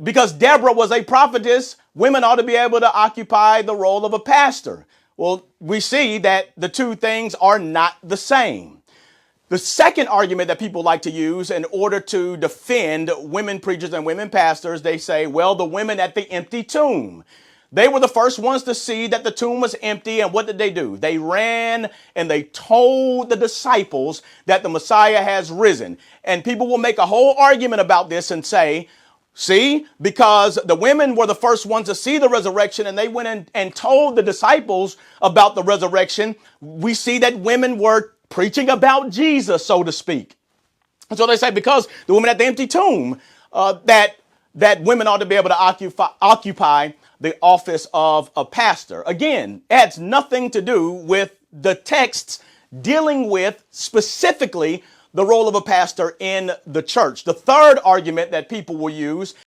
because Deborah was a prophetess, women ought to be able to occupy the role of a pastor. Well, we see that the two things are not the same. The second argument that people like to use in order to defend women preachers and women pastors, they say, well, the women at the empty tomb. They were the first ones to see that the tomb was empty. And what did they do? They ran and they told the disciples that the Messiah has risen. And people will make a whole argument about this and say, see, because the women were the first ones to see the resurrection and they went in and told the disciples about the resurrection. We see that women were preaching about Jesus, so to speak. And so they say because the women at the empty tomb, that women ought to be able to occupy the office of a pastor. Again, it has nothing to do with the texts dealing with specifically the role of a pastor in the church. The third argument that people will use